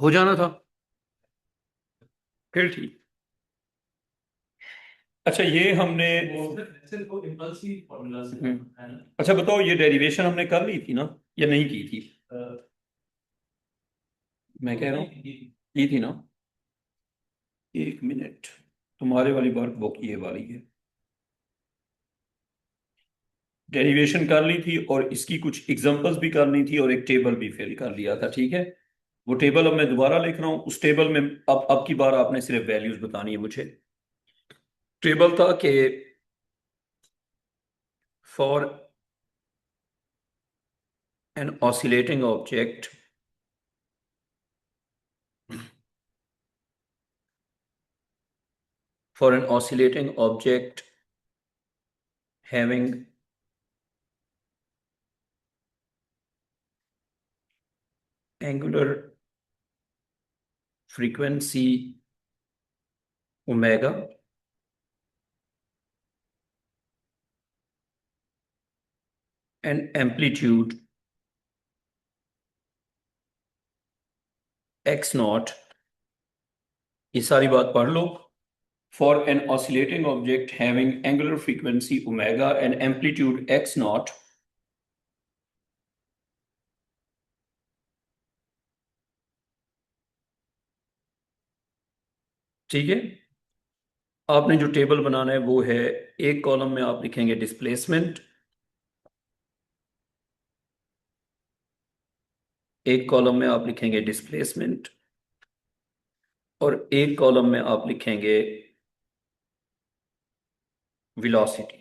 हो जाना था। फिर ठीक। अच्छा ये हमने अच्छा बताओ, ये डेरिवेशन हमने कर ली थी ना या नहीं की थी? मैं कह रहा हूँ की थी ना। एक मिनट, तुम्हारे वाली वर्क बुक ये वाली है। डेरिवेशन कर ली थी और इसकी कुछ एग्जांपल्स भी करनी थी और एक टेबल भी फिल कर लिया था, ठीक है। वो टेबल अब मैं दोबारा लिख रहा हूँ। उस टेबल में अब की बार आपने सिर्फ वैल्यूज बतानी है मुझे। टेबल था कि for an oscillating object for an oscillating object having angular frequency omega and amplitude x naught, ये सारी बात पढ़ लो। For an oscillating object having angular frequency omega and amplitude x naught, ठीक है। आपने जो टेबल बनाना है वो है, एक कॉलम में आप लिखेंगे डिस्प्लेसमेंट, एक कॉलम में आप लिखेंगे डिस्प्लेसमेंट और एक कॉलम में आप लिखेंगे वेलोसिटी।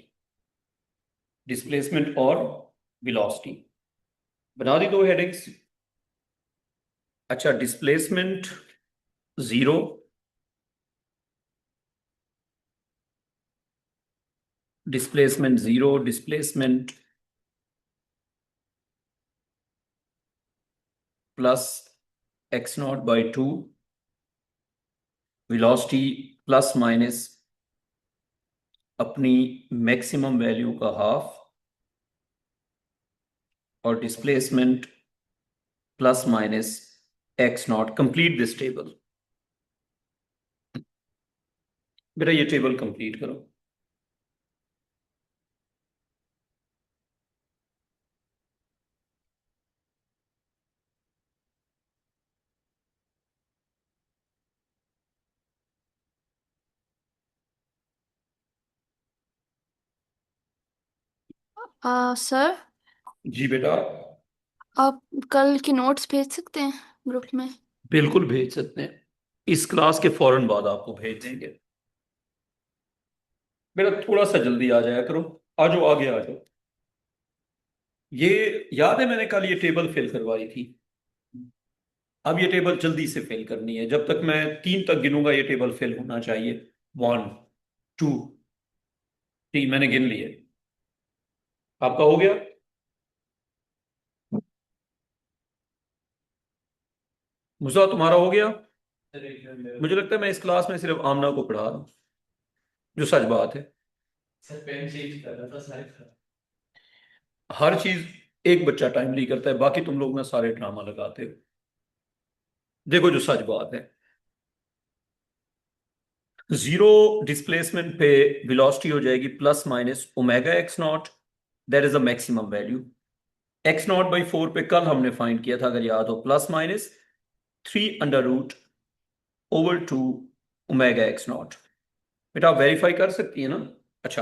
डिस्प्लेसमेंट और वेलोसिटी बना दी दो हेडिंग्स। अच्छा, displacement zero, displacement zero, displacement plus x not by two, velocity plus minus अपनी मैक्सिमम वैल्यू का हाफ, और displacement plus minus x not. Complete this table. बेटा ये टेबल कंप्लीट करो। सर, जी बेटा। आप कल के नोट्स भेज सकते हैं ग्रुप में। बिल्कुल भेज सकते हैं, इस क्लास के फौरन बाद आपको भेज देंगे। बेटा थोड़ा सा जल्दी आ जाया करो। आ जाओ, आगे आ जाओ। ये याद है मैंने कल ये टेबल फिल करवाई थी। अब ये टेबल जल्दी से फिल करनी है। जब तक मैं 3 तक गिनूंगा ये टेबल फिल होना चाहिए। 1, 2, 3 मैंने गिन लिए। आपका हो गया? मुसा तुम्हारा हो गया? मुझे लगता है मैं इस क्लास में सिर्फ आमना को पढ़ा रहा हूँ, जो सच बात है। हर चीज एक बच्चा टाइमली करता है, बाकी तुम लोग ना सारे ड्रामा लगाते हो। देखो जो सच बात है, जीरो डिस्प्लेसमेंट पे वेलोसिटी हो जाएगी plus minus omega x not. That is the maximum value. X not by 4 पे कल हमने फाइंड किया था, अगर याद हो, plus minus 3 under root over 2 omega x naught. बेटा आप वेरीफाई कर सकती है ना? अच्छा,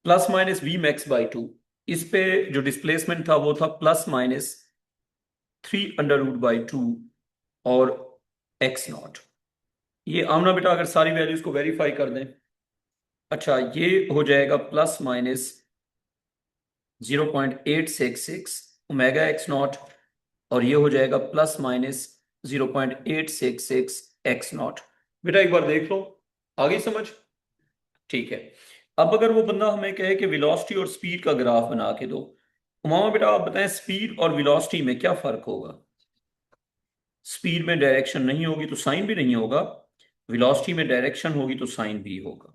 plus minus V max by two, इस पे जो डिस्प्लेसमेंट था वो था plus minus 3 under root by 2 और एक्स नॉट। ये आमना बेटा अगर सारी वैल्यूज को वेरीफाई कर दें, अच्छा ये हो जाएगा plus minus 0.866 omega x not, और ये हो जाएगा प्लस माइनस 0.866 एक्स नॉट। बेटा एक बार देख लो, आ गई समझ? ठीक है। अब अगर वो बंदा हमें कहे कि वेलोसिटी और स्पीड का ग्राफ बना के दो, उमामा बेटा आप बताएं स्पीड और वेलोसिटी में क्या फर्क होगा? स्पीड में डायरेक्शन नहीं होगी तो साइन भी नहीं होगा, वेलोसिटी में डायरेक्शन होगी तो साइन भी होगा।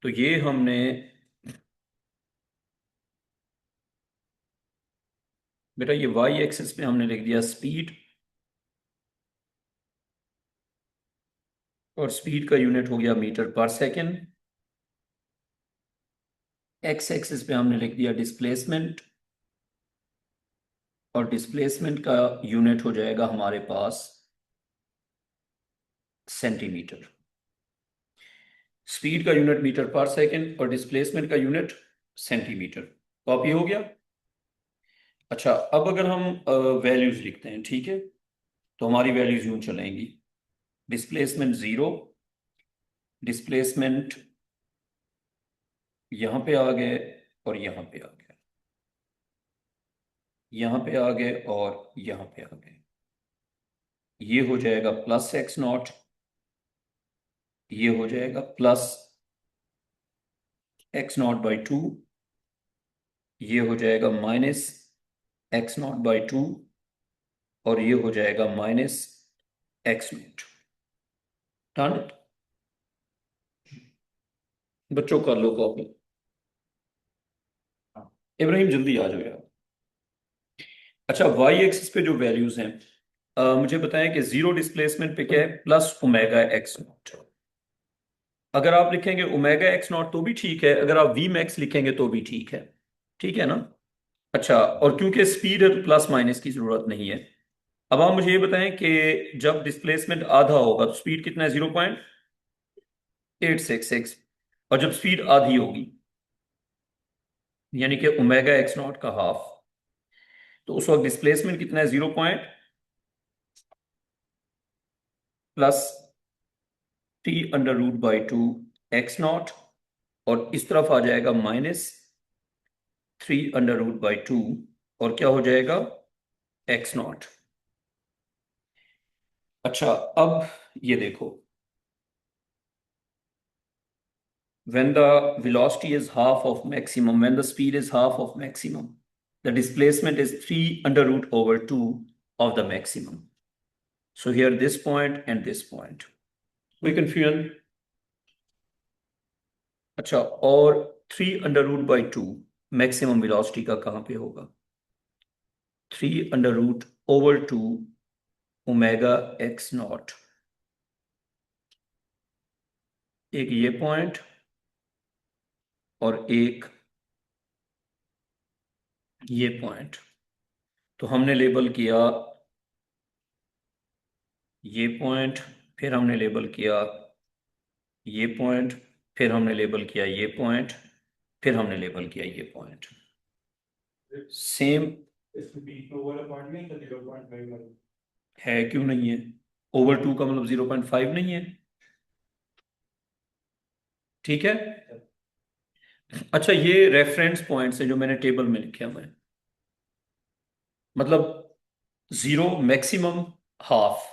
तो ये हमने बेटा ये वाई एक्सिस पे हमने लिख दिया स्पीड, और स्पीड का यूनिट हो गया मीटर पर सेकेंड। एक्स एक्सिस पे हमने लिख दिया डिस्प्लेसमेंट, और डिस्प्लेसमेंट का यूनिट हो जाएगा हमारे पास सेंटीमीटर। स्पीड का यूनिट मीटर पर सेकेंड और डिस्प्लेसमेंट का यूनिट सेंटीमीटर। कॉपी हो गया। अच्छा, अब अगर हम वैल्यूज लिखते हैं, ठीक है, तो हमारी वैल्यूज यूं चलेंगी। डिस्प्लेसमेंट 0, डिस्प्लेसमेंट यहां पे आ गए और यहां पे आ गए, यहां पे आ गए और यहां पे आ गए। ये हो जाएगा प्लस एक्स नॉट, ये हो जाएगा plus x not by two, ये हो जाएगा minus x not by two, और ये हो जाएगा माइनस एक्स नॉट। डन। बच्चों कर लो कॉपी। इब्राहिम जल्दी आ जाओ यार। अच्छा, वाई एक्सिस पे जो वैल्यूज हैं, मुझे बताएं कि जीरो डिस्प्लेसमेंट पे क्या है, प्लस ओमेगा एक्स नॉट। अगर आप लिखेंगे ओमेगा एक्स नॉट तो भी ठीक है, अगर आप वी मैक्स लिखेंगे तो भी ठीक है। ठीक है ना? अच्छा, और क्योंकि स्पीड है तो प्लस माइनस की जरूरत नहीं है। अब आप मुझे ये बताएं कि जब डिस्प्लेसमेंट आधा होगा तो स्पीड कितना है, 0.866, और जब स्पीड आधी होगी यानी कि ओमेगा एक्स नॉट का हाफ, तो उस वक्त डिस्प्लेसमेंट कितना है, 0.+3√2 एक्स नॉट, और इस तरफ आ जाएगा -3√2, और क्या हो जाएगा, एक्स नॉट। अच्छा, अब ये देखो, when the velocity is half of maximum, when the speed is half of maximum, the displacement is 3√2 of the maximum. So here this point and this point. कोई confusion? अच्छा, और 3√2 मैक्सिमम वेलोसिटी का कहाँ पे होगा, 3√2 ओमेगा एक्स नॉट। एक ये point और एक ये पॉइंट, तो हमने लेबल किया ये पॉइंट, फिर हमने लेबल किया ये पॉइंट, फिर हमने लेबल किया ये पॉइंट, फिर हमने लेबल किया ये पॉइंट। सेम है, क्यों नहीं है? ओवर 2 का मतलब 0.5 नहीं है? ठीक है। अच्छा, ये रेफरेंस पॉइंट्स है जो मैंने टेबल में लिखे हुए हैं, मतलब जीरो, मैक्सिमम, हाफ।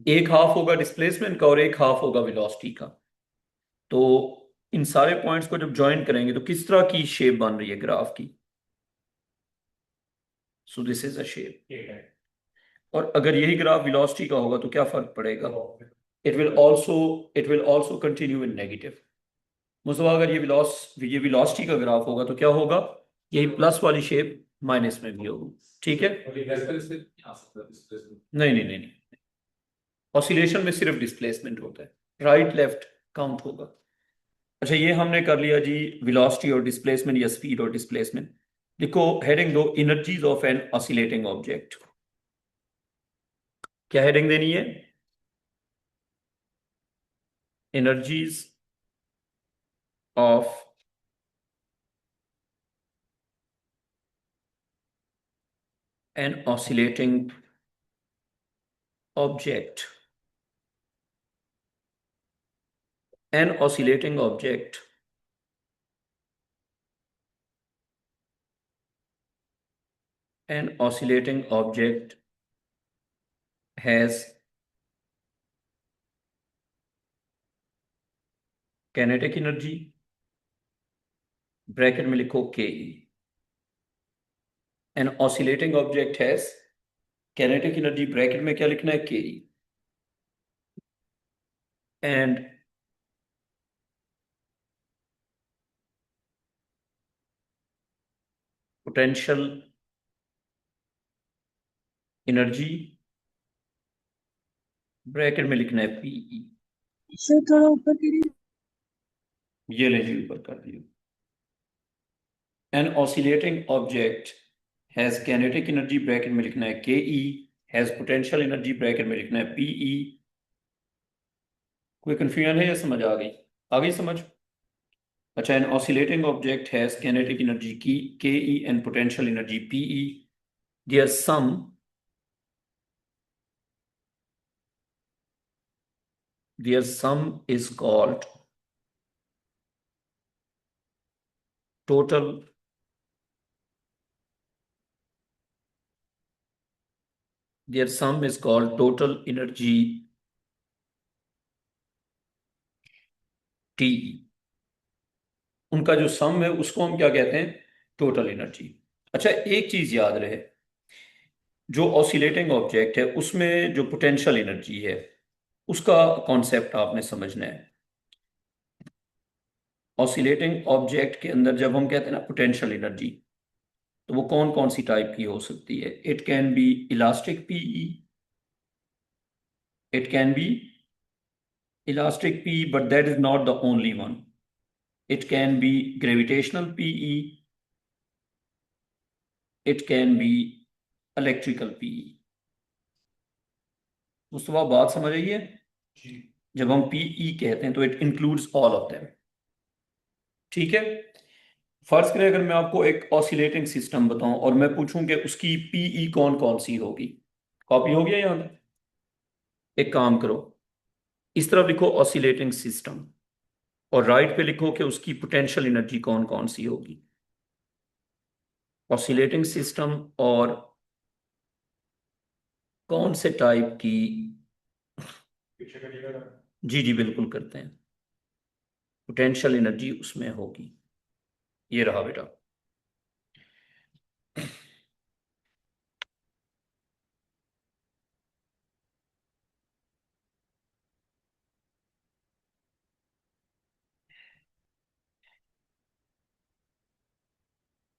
एक हाफ होगा डिस्प्लेसमेंट का और एक हाफ होगा वेलोसिटी का। तो इन सारे पॉइंट्स को जब ज्वाइन करेंगे तो किस तरह की शेप बन रही है ग्राफ की? So this is a shape. और अगर यही ग्राफ वेलोसिटी का होगा तो क्या फर्क पड़ेगा? It will also continue in negative. Mustafa, अगर ये वेलोसिटी का ग्राफ होगा तो क्या होगा, यही प्लस वाली शेप माइनस में भी होगी। ठीक है। नहीं नहीं नहीं नहीं, ऑसिलेशन में सिर्फ डिस्प्लेसमेंट होता है, राइट लेफ्ट काउंट होगा। अच्छा, ये हमने कर लिया जी, वेलोसिटी और डिस्प्लेसमेंट या स्पीड और डिस्प्लेसमेंट। लिखो हेडिंग दो, energies of an oscillating object. क्या हेडिंग देनी है? Energies of an oscillating object. An oscillating object an oscillating object has kinetic energy, bracket में लिखो K E. An oscillating object has kinetic energy, bracket में क्या लिखना है, K E. And potential energy bracket में लिखना है पीई। सर थोड़ा ऊपर करिए। ये ले जी ऊपर कर दिया। An oscillating object has kinetic energy bracket में लिखना है K E, has potential energy bracket में लिखना है पीई। कोई कंफ्यूजन है या समझ आ गई समझ? अच्छा, an oscillating object has kinetic energy की K E and potential energy PE. Their sum is called total energy TE। उनका जो सम है उसको हम क्या कहते हैं? Total energy. अच्छा, एक चीज याद रहे, जो ऑसिलेटिंग ऑब्जेक्ट है उसमें जो पोटेंशियल एनर्जी है उसका कॉन्सेप्ट आपने समझना है। ऑसिलेटिंग ऑब्जेक्ट के अंदर जब हम कहते हैं ना पोटेंशियल एनर्जी, तो वो कौन कौन सी टाइप की हो सकती है? It can be elastic PE, it can be elastic PE, but that is not the only one. It can be gravitational PE, it can be electrical PE। Mustafa बात समझ आई है? जब हम PE कहते हैं तो it includes all of them. ठीक है, फर्ज करें अगर मैं आपको एक ऑसिलेटिंग सिस्टम बताऊं और मैं पूछूं कि उसकी PE कौन कौन सी होगी। कॉपी हो गया यहाँ पे? एक काम करो, इस तरफ लिखो ऑसिलेटिंग सिस्टम और राइट पे लिखो कि उसकी पोटेंशियल एनर्जी कौन कौन सी होगी। ऑसिलेटिंग सिस्टम और कौन से टाइप की? जी जी बिल्कुल करते हैं, पोटेंशियल एनर्जी उसमें होगी। ये रहा बेटा।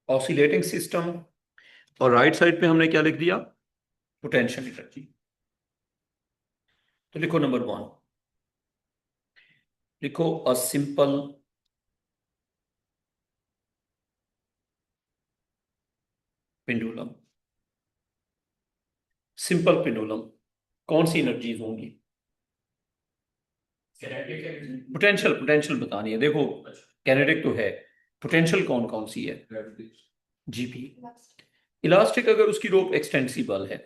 ऑसिलेटिंग सिस्टम और राइट साइड पे हमने क्या लिख दिया? Potential energy. तो लिखो नंबर 1, लिखो a simple pendulum. Simple pendulum कौन सी एनर्जीज होंगी? पोटेंशियल पोटेंशियल बतानी है। देखो कैनेटिक तो है, पोटेंशियल कौन कौन सी है? जीपी। इलास्टिक अगर उसकी रोप एक्सटेंसिबल है,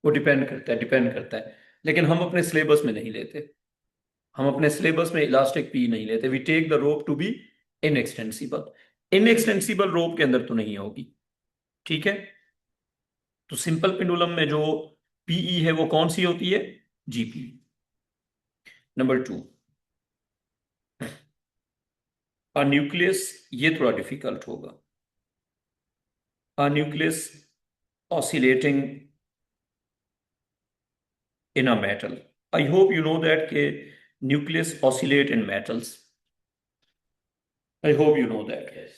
वो डिपेंड करता है, लेकिन हम अपने सिलेबस में नहीं लेते। हम अपने सिलेबस में इलास्टिक पी नहीं लेते। We take the rope to be inextensible. Inextensible rope के अंदर तो नहीं होगी। ठीक है, तो सिंपल पेंडुलम में जो पीई है वो कौन सी होती है? जीपी। Number 2, a nucleus. ये थोड़ा डिफिकल्ट होगा। A nucleus oscillating in a metal. I hope you know that nucleus oscillate in metals. I hope you know that. Yes.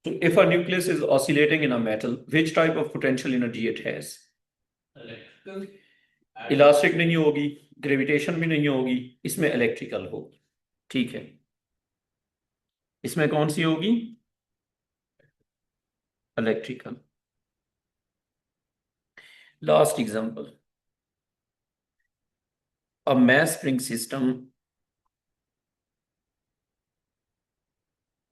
So if a nucleus is oscillating in a metal, which type of potential energy it has? Electrical. Elastic नहीं होगी, gravitation भी नहीं होगी, इसमें electrical होगी। ठीक है, इसमें कौन सी होगी? इलेक्ट्रिकल। लास्ट एग्जांपल, अ mass spring system।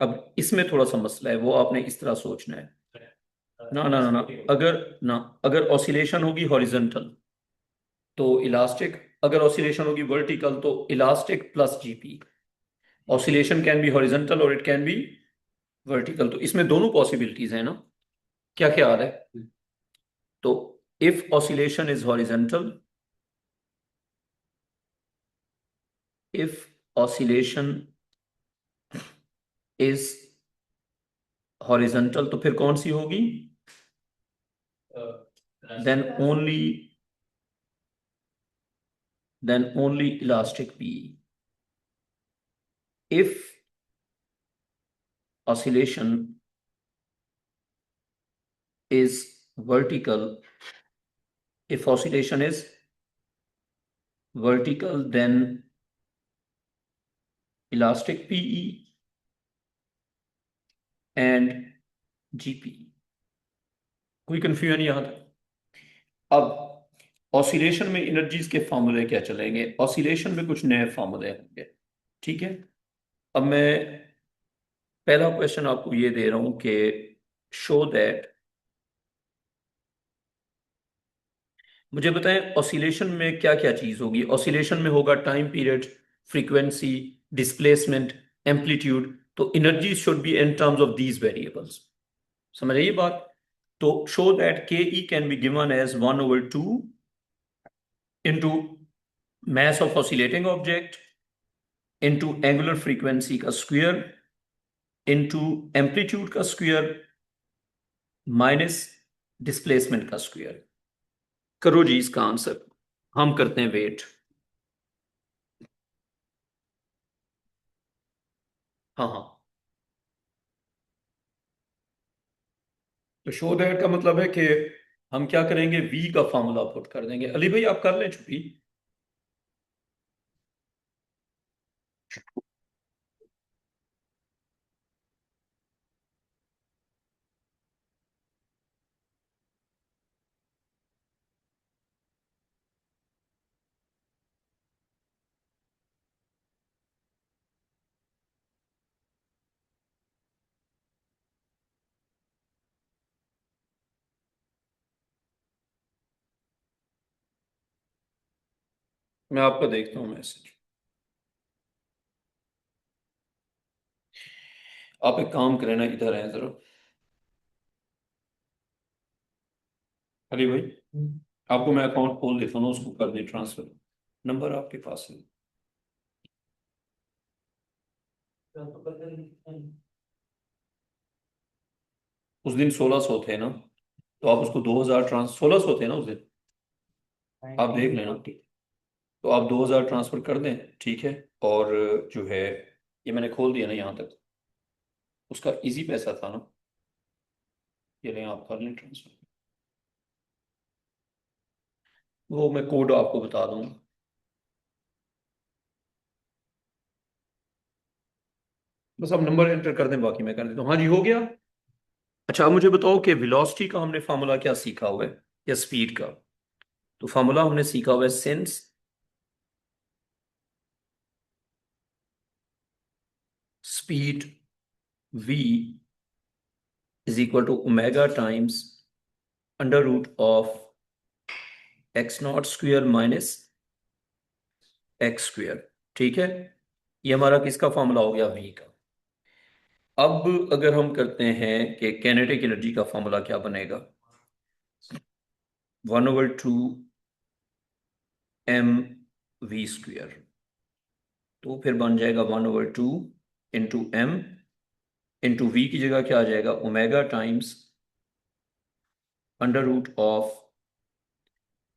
अब इसमें थोड़ा सा मसला है, वो आपने इस तरह सोचना है। ना ना ना ना, अगर ऑसिलेशन होगी हॉरिजॉन्टल तो इलास्टिक, अगर ऑसिलेशन होगी वर्टिकल तो elastic plus GP. Oscillation can be horizontal और इट कैन बी वर्टिकल, तो इसमें दोनों पॉसिबिलिटीज है ना। क्या ख्याल है? तो if oscillation is horizontal, if oscillation is horizontal तो फिर कौन सी होगी? Then only elastic P. if oscillation is vertical, if oscillation is vertical then elastic PE and GP। कोई कंफ्यूजन यहां तक? अब ऑसिलेशन में एनर्जीज के फार्मूले क्या चलेंगे? ऑसिलेशन में कुछ नए फार्मूले होंगे, ठीक है। अब मैं पहला क्वेश्चन आपको ये दे रहा हूं कि शो दैट, मुझे बताएं ऑसिलेशन में क्या क्या चीज होगी। ऑसिलेशन में होगा time period, frequency, displacement, amplitude. तो energy should be in terms of these variables. समझ रही ये बात? तो show that K E can be given as 1/2 into mass of oscillating object into angular frequency का स्क्वायर into amplitude का square minus displacement का square. करो जी इसका आंसर, हम करते हैं वेट। हाँ हाँ, तो शो दैट का मतलब है कि हम क्या करेंगे, वी का फॉर्मूला पुट कर देंगे। अली भाई आप कर लें छुट्टी। मैं आपका देखता हूँ मैसेज। आप एक काम करें ना, इधर आए जरा। अली भाई आपको मैं अकाउंट खोल देता हूँ ना, उसको कर दें ट्रांसफर। नंबर आपके पास है? उस दिन 1600 थे ना, तो आप उसको 2000 ट्रांस 1600 थे ना उस दिन, आप देख लेना। तो आप 2000 ट्रांसफर कर दें, ठीक है। और जो है ये मैंने खोल दिया ना यहाँ तक, उसका इजी पैसा था ना, ये लें आप कर लें ट्रांसफर। वो मैं कोड आपको बता दूंगा। बस आप नंबर एंटर कर दें, बाकी मैं कर देता हूँ। हाँ जी हो गया। अच्छा अब मुझे बताओ कि वेलोसिटी का हमने फार्मूला क्या सीखा हुआ है, या स्पीड का? तो फार्मूला हमने सीखा हुआ है since speed v is equal to omega times under root of x naught square minus x square, ठीक है। ये हमारा किसका फॉर्मूला हो गया, v का। अब अगर हम करते हैं कि कैनेटिक एनर्जी का फॉर्मूला क्या बनेगा, 1/2 mv²। तो फिर बन जाएगा 1/2 इंटू एम इंटू वी की जगह क्या आ जाएगा, omega times under root of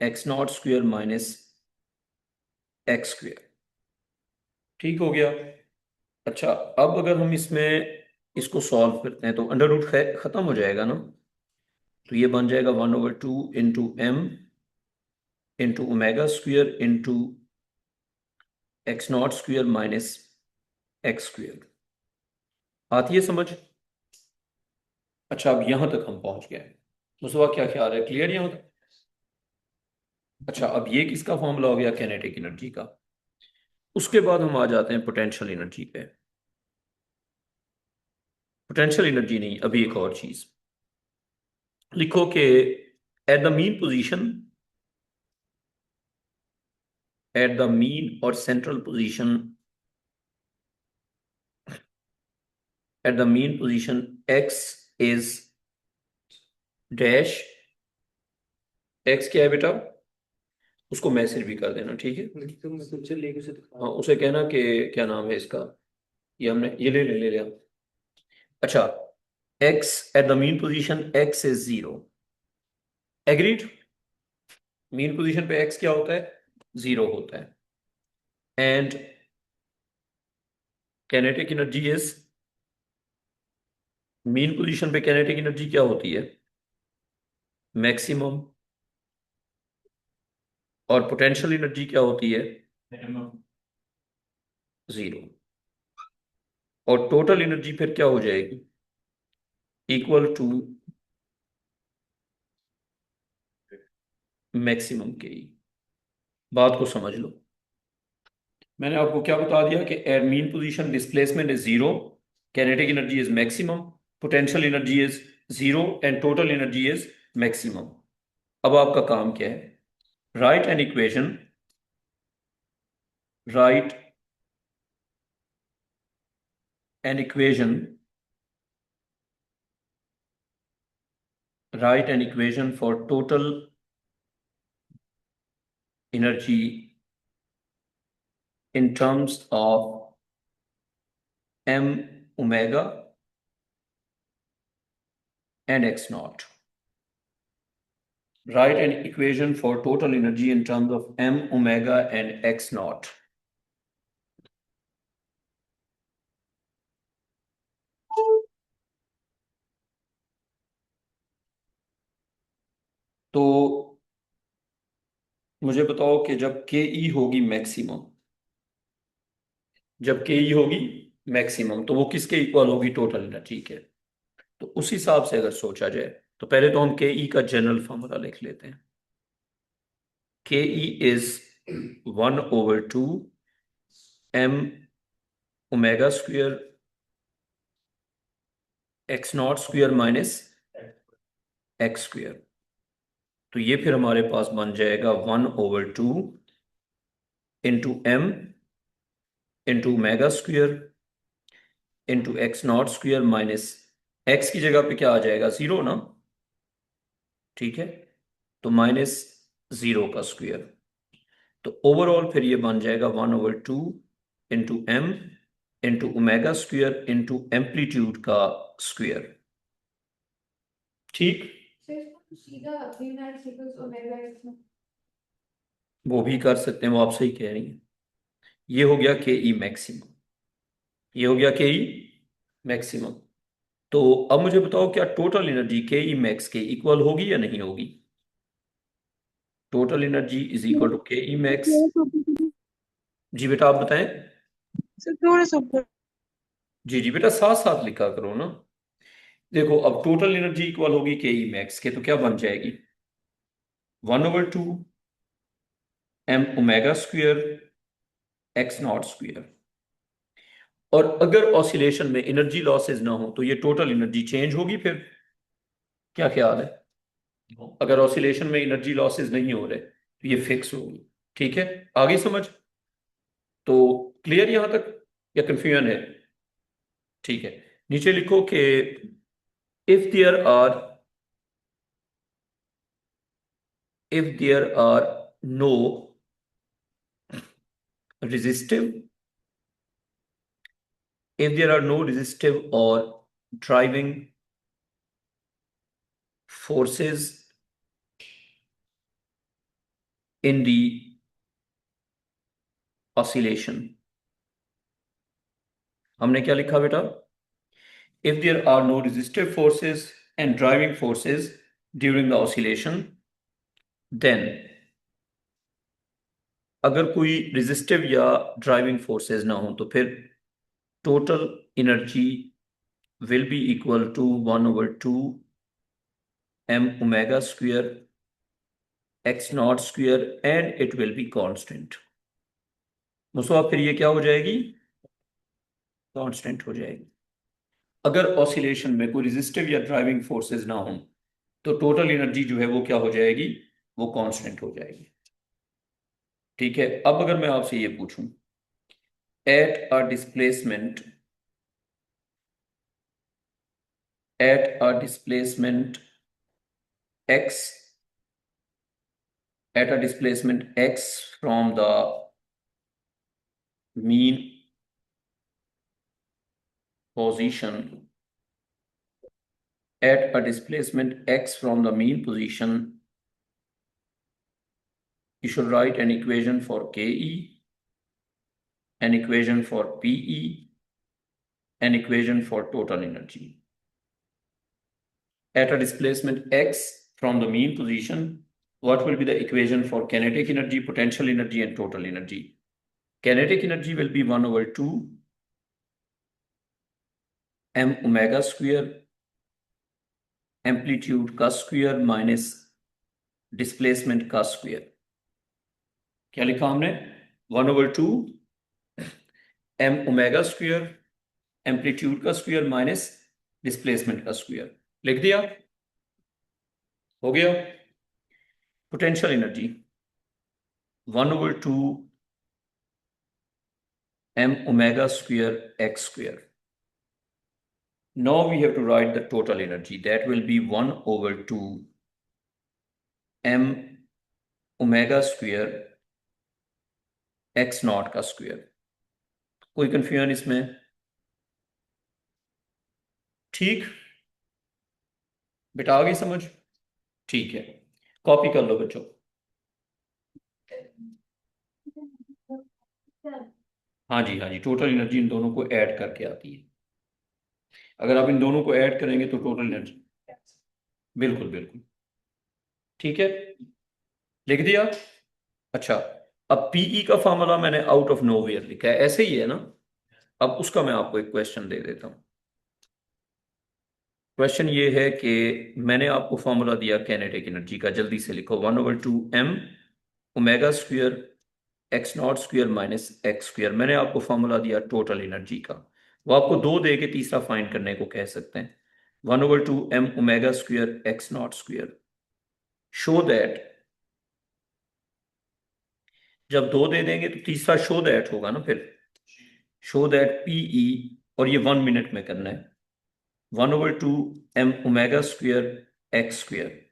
x naught square minus x square. ठीक हो गया। अच्छा अब अगर हम इसमें इसको सॉल्व करते हैं तो अंडर रूट खत्म हो जाएगा ना, तो ये बन जाएगा 1/2 into m into omega square into x naught square minus x square. आती है समझ? अच्छा अब यहां तक हम पहुंच गए। मुझे क्या ख्याल है, क्लियर यहां तक? अच्छा अब ये किसका फॉर्मूला हो गया, कैनेटिक एनर्जी का। उसके बाद हम आ जाते हैं पोटेंशियल एनर्जी पे। पोटेंशियल एनर्जी नहीं, अभी एक और चीज लिखो कि at the mean position, at the mean और central position, at the mean position x is dash. x क्या है बेटा, उसको मैसेज भी कर देना, ठीक है। हाँ उसे कहना कि क्या नाम है इसका, ये हमने ये ले लिया। अच्छा x eight the mean position x is 0, agreed. Mean position पे x क्या होता है, 0 होता है। And kinetic energy is, mean position पे कैनेटिक एनर्जी क्या होती है, मैक्सिमम और पोटेंशियल एनर्जी क्या होती है? 0। और टोटल एनर्जी फिर क्या हो जाएगी? इक्वल टू मैक्सिमम के ई। बात को समझ लो, मैंने आपको क्या बता दिया कि at mean position displacement is 0, kinetic energy is maximum, potential energy is 0 and total energy is maximum. अब आपका काम क्या है? Write an equation, write an equation, write an equation for total energy in terms of m omega and x naught. Write an equation for total energy in terms of m omega and x naught. तो मुझे बताओ कि जब के ई होगी maximum, जब के ई होगी मैक्सिमम तो वो किसके इक्वल होगी? टोटल एनर्जी के। तो उस हिसाब से अगर सोचा जाए तो पहले तो हम के ई का जनरल फॉर्मूला लिख लेते हैं। K E is 1/2 m omega square x naught square minus x square. तो ये फिर हमारे पास बन जाएगा 1/2 into m into omega square into x naught square minus x की जगह पे क्या आ जाएगा? 0 ना, ठीक है। तो माइनस 0 का स्क्वायर। तो ओवरऑल फिर ये बन जाएगा 1/2 into m into omega square into amplitude का स्क्वायर। ठीक, सीधा 396 वो भी कर सकते हैं, वो आप सही कह रही हैं। ये हो गया के ई मैक्सिमम, ये हो गया के ई मैक्सिमम। तो अब मुझे बताओ क्या टोटल एनर्जी के ई मैक्स के इक्वल होगी या नहीं होगी? Total energy is equal to K E max. थोड़ा सा ऊपर करिए जी बेटा आप बताएं। सर, थोड़ा सा ऊपर। जी जी बेटा, साथ साथ लिखा करो ना। देखो अब टोटल एनर्जी इक्वल होगी के ई मैक्स के, तो क्या बन जाएगी? 1/2 m omega square x naught square. और अगर ऑसिलेशन में एनर्जी लॉसेज ना हो तो ये टोटल एनर्जी चेंज होगी फिर? क्या ख्याल है? अगर ऑसिलेशन में एनर्जी लॉसेज नहीं हो रहे तो ये फिक्स होगी। ठीक है, आगे समझ? तो क्लियर यहां तक या कंफ्यूजन है? ठीक है, नीचे लिखो कि if there are no resistive if there are no resistive or driving forces in the oscillation। हमने क्या लिखा बेटा? if there are no resistive forces and driving forces during the oscillation, then अगर कोई resistive या driving forces ना हो तो फिर total energy will be equal to 1/2 m omega square x naught square and it will be constant। मुझे फिर ये क्या हो जाएगी? कांस्टेंट हो जाएगी। अगर ऑसिलेशन में कोई रेजिस्टिव या ड्राइविंग फोर्सेस ना हो तो टोटल एनर्जी जो है वो क्या हो जाएगी? वो कांस्टेंट हो जाएगी। ठीक है, अब अगर मैं आपसे ये पूछूं at a displacement x at a displacement x from the mean position at a displacement x from the mean position, you should write an equation for KE, an equation for PE, an equation for total energy. At a displacement x from the mean position, what will be the equation for kinetic energy, potential energy, and total energy? Kinetic energy will be 1 over 2 m omega square amplitude का square minus displacement का square. क्या लिखा हमने? 1 over 2 m omega square amplitude का square minus displacement का square. लिख दिया? हो गया? Potential energy 1 over 2 m omega square x square. Now we have to write the total energy. That will be 1 over 2 m omega square x naught का square. कोई confusion इसमें? ठीक बेटा, आ गई समझ? ठीक है, कॉपी कर लो बच्चों. हाँ जी, हाँ जी, टोटल एनर्जी इन दोनों को ऐड करके आती है. अगर आप इन दोनों को ऐड करेंगे तो टोटल एनर्जी, बिल्कुल बिल्कुल ठीक है, लिख दिया. अच्छा, अब पीई का फॉर्मूला मैंने आउट ऑफ नोवेयर लिखा है, ऐसे ही है ना? अब उसका मैं आपको एक क्वेश्चन दे देता हूं. क्वेश्चन ये है कि मैंने आपको फॉर्मूला दिया कैनेटिक एनर्जी का, जल्दी से लिखो. 1 over 2 m omega square x naught square minus x square. मैंने आपको फॉर्मूला दिया टोटल एनर्जी का, वो आपको दो दे के तीसरा फाइंड करने को कह सकते हैं. 1 over 2 m omega square x naught square. Show that, जब दो दे देंगे तो तीसरा शो दैट होगा ना. फिर शो दैट पीई, और ये 1 मिनट में करना है. 1 over 2 m omega square x square,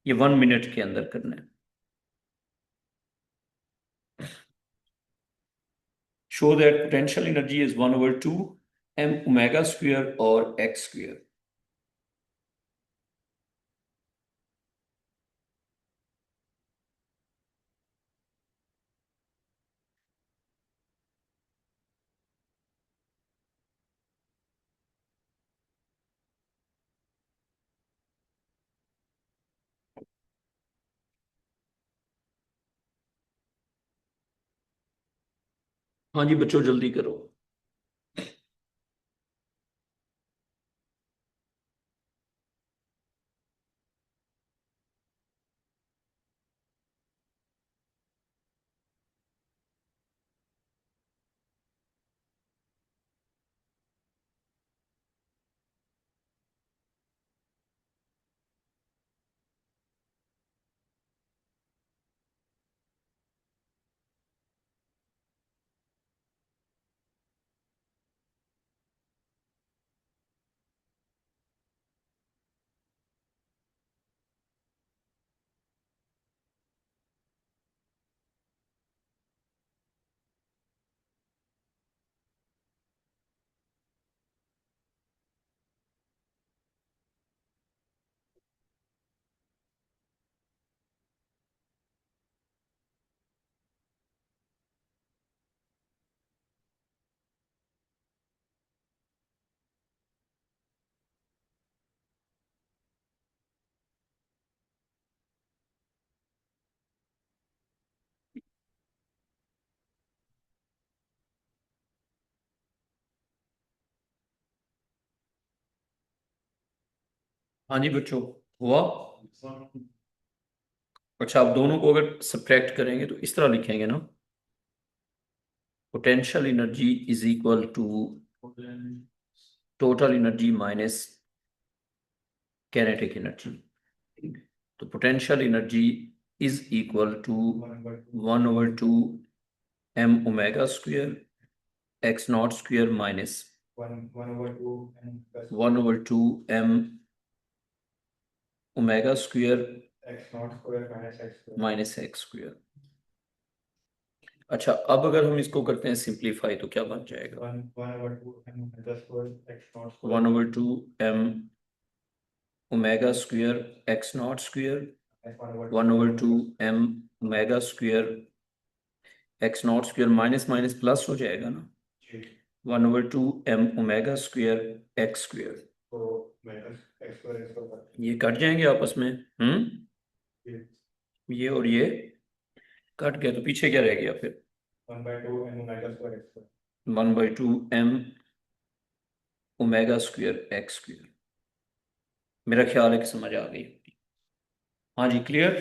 ये 1 मिनट के अंदर करना है. Show that potential energy is 1 over 2 m omega square or x square. हाँ जी बच्चों, जल्दी करो. हाँ जी बच्चों, हुआ? अच्छा, आप दोनों को अगर सब्ट्रैक्ट करेंगे तो इस तरह लिखेंगे ना. Potential energy is equal to total energy minus kinetic energy. तो potential energy is equal to 1 over 2 m omega square x naught square minus 1 over 2 m omega square minus x square. अच्छा, अब अगर हम इसको करते हैं सिंप्लीफाई तो क्या बन जाएगा? 1 over 2 m omega square x naught square 1 over 2 m omega square x naught square minus minus plus हो जाएगा ना. 1 over 2 m omega square x square, ये कट जाएंगे आपस में. ये और ये कट गया तो पीछे क्या रह गया फिर 1/2 m omega square x square. मेरा ख्याल है कि समझ आ गई। हाँ जी, क्लियर।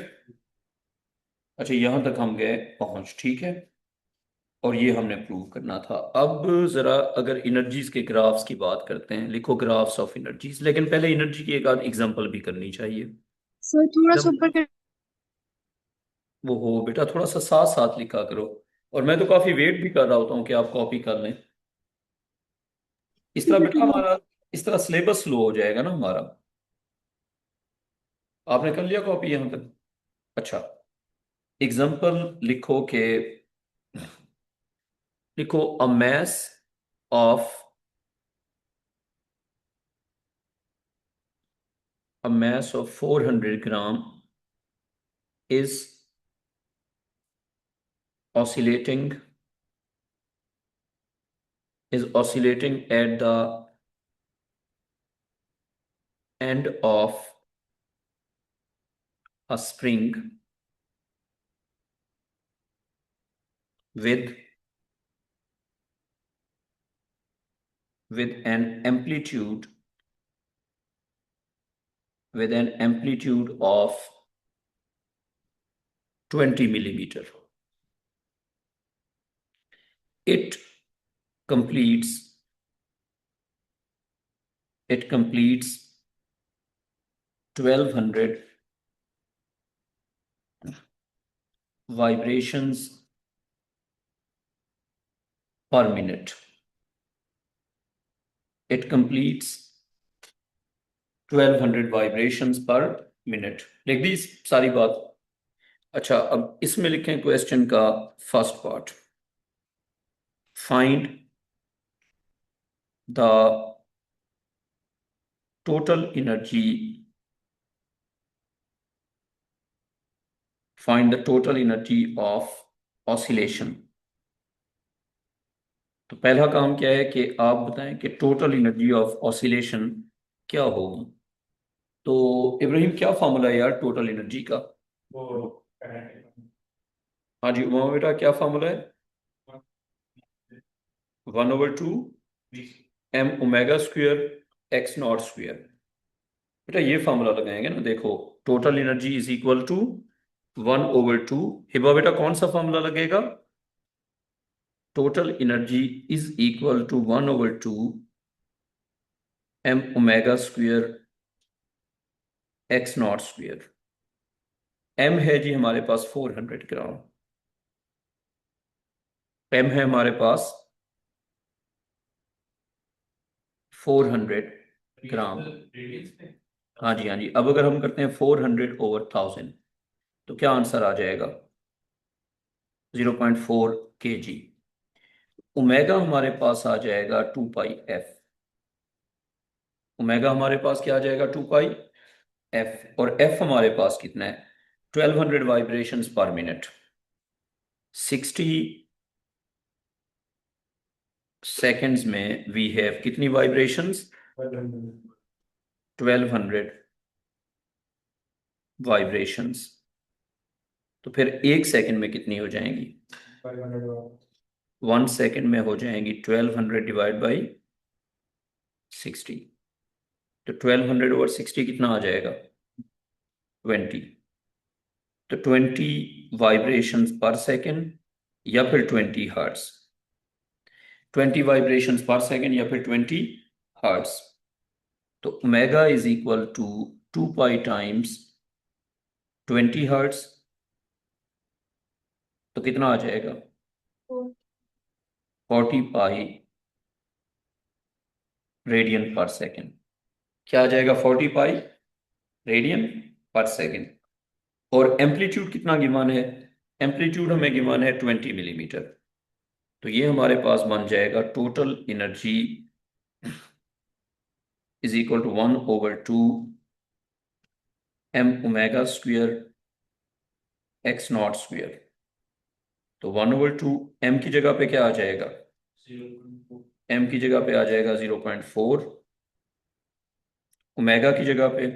अच्छा, यहां तक हम गए पहुंच, ठीक है। और ये हमने प्रूव करना था। अब जरा अगर एनर्जीज के ग्राफ्स की बात करते हैं, लिखो ग्राफ्स ऑफ एनर्जीज, लेकिन पहले एनर्जी की एक आध एग्जांपल भी करनी चाहिए। सर थोड़ा सा ऊपर कर। वो हो बेटा, थोड़ा सा साथ साथ लिखा करो। और मैं तो काफी वेट भी कर रहा होता हूँ कि आप कॉपी कर लें। इस तरह ठीक है बेटा ठीक है। हमारा, इस तरह सिलेबस स्लो हो जाएगा ना हमारा। आपने कर लिया कॉपी यहां तक? अच्छा, एग्जांपल लिखो कि, लिखो a mass of, a mass of 400 gram is oscillating at the end of a spring with an amplitude of 20 millimeter. It completes 1200 vibrations per minute. It completes 1200 vibrations per minute. लिख दी सारी बात। अच्छा, अब इसमें लिखें क्वेश्चन का first part. Find the total energy, find the total energy of oscillation. तो पहला काम क्या है कि आप बताएं कि टोटल एनर्जी ऑफ ऑसिलेशन क्या होगी। तो इब्राहिम, क्या फार्मूला है यार टोटल एनर्जी का? हाँ जी उमा बेटा, क्या फार्मूला है? 1/2 m omega square x naught square. बेटा ये फार्मूला लगाएंगे ना, देखो, total energy is equal to 1/2। Hiba बेटा कौन सा फार्मूला लगेगा? Total energy is equal to 1/2 m omega square x naught square. m है जी हमारे पास 400 ग्राम, m है हमारे पास 400 ग्राम। हाँ जी, हाँ जी। अब अगर हम करते हैं 400/1000 तो क्या आंसर आ जाएगा? 0.4 kg। ओमेगा हमारे पास आ जाएगा 2πf। ओमेगा हमारे पास क्या आ जाएगा? 2πf। और f हमारे पास कितना है? 1200 वाइब्रेशंस पर मिनट। 60 सेकेंड्स में वी हैव कितनी वाइब्रेशंस? 1200 वाइब्रेशंस। तो फिर एक सेकंड में कितनी हो जाएंगी? 1 सेकंड में हो जाएंगी 1200 डिवाइड बाई 60। तो 1200/60 कितना आ जाएगा? 20। तो 20 वाइब्रेशंस पर सेकंड या फिर 20 हर्ट्स। 20 वाइब्रेशंस पर सेकंड या फिर 20 हर्ट्स। तो omega is equal to 2π times 20 hertz. तो कितना आ जाएगा? 40π रेडियन पर सेकंड। क्या आ जाएगा? 40π रेडियन पर सेकंड। और एम्पलीट्यूड कितना गिवन है? एम्पलीट्यूड हमें गिवन है 20 मिलीमीटर। तो ये हमारे पास बन जाएगा total energy is equal to 1/2 m omega square x naught square. तो 1/2 m की जगह पे क्या आ जाएगा? m की जगह पे आ जाएगा 0.4, ओमेगा की जगह पे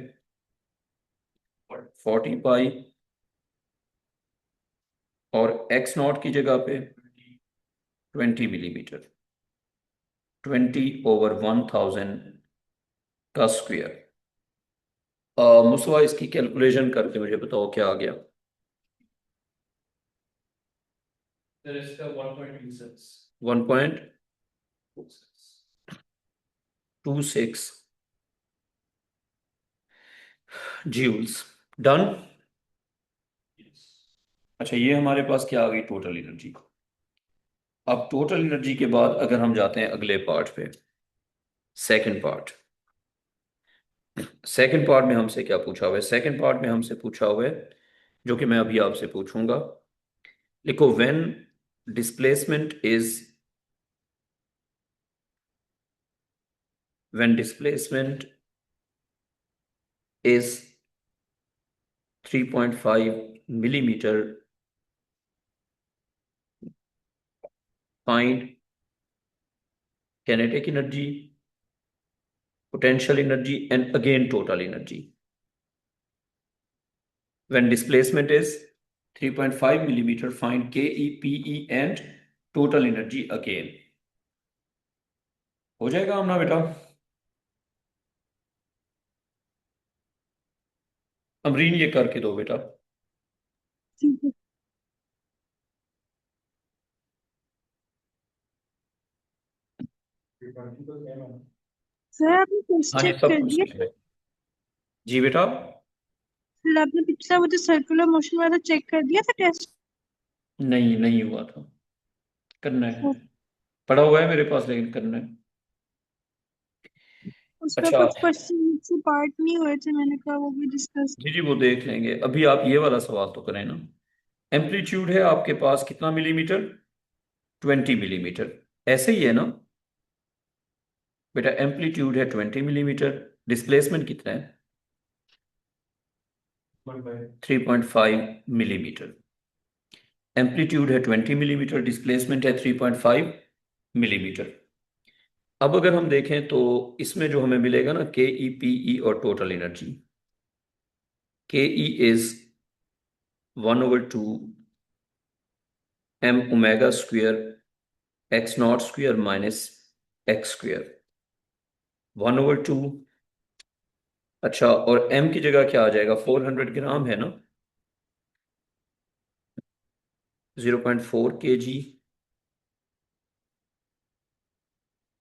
40π और एक्स नॉट की जगह पे 20 मिलीमीटर, 20/1000 का स्क्वायर। मुस्तफा इसकी कैलकुलेशन करके मुझे बताओ क्या आ गया। There is the 1.26. 1.26 joules. Done. Yes. अच्छा, ये हमारे पास क्या आ गई, टोटल एनर्जी। अब टोटल एनर्जी के बाद अगर हम जाते हैं अगले पार्ट पे, सेकंड पार्ट। सेकंड पार्ट में हमसे क्या पूछा हुआ है, सेकंड पार्ट में हमसे पूछा हुआ है, जो कि मैं अभी आपसे पूछूंगा। लिखो, when displacement is when displacement is 3.5 millimeter, find kinetic energy, potential energy, and again total energy. When displacement is 3.5 millimeter, find Ke, Pe, and total energy again. हो जाएगा हमना बेटा। अमरीन ये करके दो बेटा। ठीक है सर, आपने टेस्ट हाँ जी, चेक सब कर कुछ दिया? सही है। जी बेटा। फिर आपने पिछला वो जो सर्कुलर मोशन वाला चेक कर दिया था टेस्ट? नहीं, नहीं हुआ था, करना है, पड़ा हुआ है मेरे पास, लेकिन करना है। उसमें अच्छा, कुछ क्वेश्चन से पार्ट नहीं हुए थे, मैंने कहा वो भी डिस्कस। जी जी वो देख लेंगे। अभी आप ये वाला सवाल तो करें ना। एम्पलीट्यूड है आपके पास कितना मिलीमीटर, 20 मिलीमीटर, ऐसे ही है ना बेटा। एम्पलीट्यूड है 20 मिलीमीटर, डिस्प्लेसमेंट कितना है, 3.5 मिलीमीटर। एम्पलीट्यूड है 20 मिलीमीटर, डिस्प्लेसमेंट है 3.5 मिलीमीटर। अब अगर हम देखें तो इसमें जो हमें मिलेगा ना, के ई, पी ई और टोटल एनर्जी। के E is 1/2 m omega square x naught square minus x square, 1/2। अच्छा, और m की जगह क्या आ जाएगा, 400 ग्राम है ना, 0.4 kg,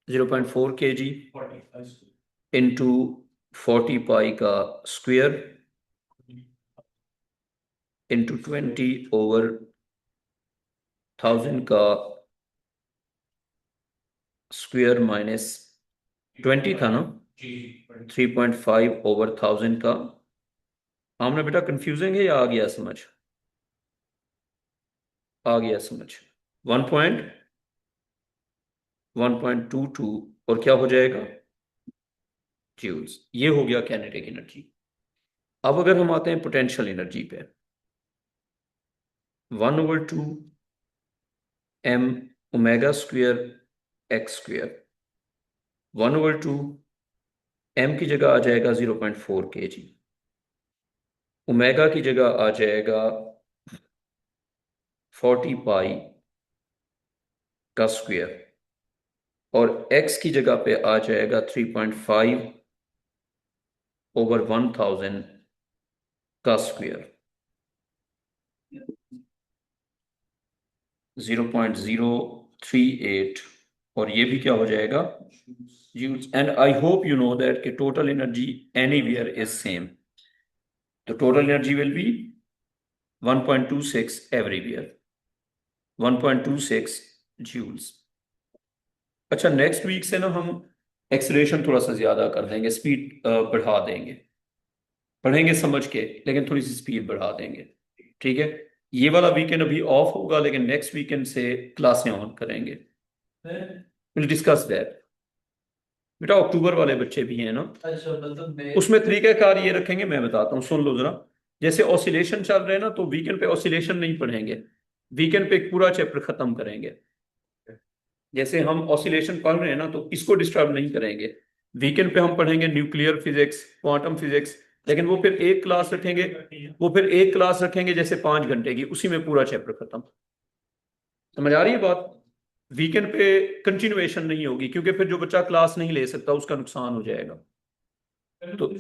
0.4 kg 45. इंटू 40 पाई का स्क्वायर इंटू 20/1000 का स्क्वायर माइनस 20 था ना, जी 3.5/1000 का। हमने बेटा कंफ्यूजिंग है या आ गया समझ, आ गया समझ। 1.1.22 और क्या हो जाएगा, जूल्स। ये हो गया काइनेटिक एनर्जी। अब अगर हम आते हैं पोटेंशियल एनर्जी पे, 1/2 m omega square x square, 1/2 m की जगह आ जाएगा 0.4 kg, ओमेगा की जगह आ जाएगा 40 पाई का स्क्वायर, और x की जगह पे आ जाएगा 3.5/1000 का स्क्वायर, 0.038। और ये भी क्या हो जाएगा, joules। And I hope you know that कि total energy anywhere is same, तो total energy will be 1.26 everywhere, 1.26 joules. अच्छा, नेक्स्ट वीक से ना हम एक्सलेशन थोड़ा सा ज्यादा कर देंगे, स्पीड बढ़ा देंगे, पढ़ेंगे समझ के, लेकिन थोड़ी सी स्पीड बढ़ा देंगे, ठीक है। ये वाला वीकेंड अभी ऑफ होगा, लेकिन नेक्स्ट वीकेंड से क्लासें ऑन करेंगे, विल डिस्कस दैट। बेटा अक्टूबर वाले बच्चे भी हैं ना, अच्छा मतलब मैं उसमें तरीकाकार ये रखेंगे, मैं बताता हूँ, सुन लो जरा। जैसे ऑसिलेशन चल रहे हैं ना, तो वीकेंड पे ऑसिलेशन नहीं पढ़ेंगे, वीकेंड पे एक पूरा चैप्टर खत्म करेंगे। जैसे हम ऑसिलेशन पढ़ रहे हैं ना, तो इसको डिस्टर्ब नहीं करेंगे। वीकेंड पे हम पढ़ेंगे न्यूक्लियर फिजिक्स, क्वांटम फिजिक्स, लेकिन वो फिर एक क्लास रखेंगे, वो फिर एक क्लास रखेंगे जैसे 5 घंटे की, उसी में पूरा चैप्टर खत्म। समझ आ रही है बात? वीकेंड पे कंटिन्यूएशन नहीं होगी, क्योंकि फिर जो बच्चा क्लास नहीं ले सकता उसका नुकसान हो जाएगा। तो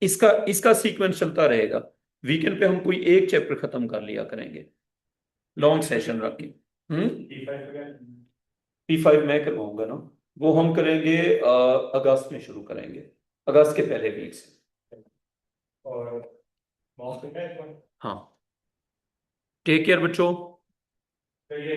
इसका इसका सीक्वेंस चलता रहेगा। वीकेंड पे हम कोई एक चैप्टर खत्म कर लिया करेंगे, लॉन्ग सेशन रख के। P5 मैं करवाऊंगा ना, वो हम करेंगे अगस्त में शुरू करेंगे, अगस्त के पहले वीक से। और मॉक है हाँ, टेक केयर बच्चों। तो ये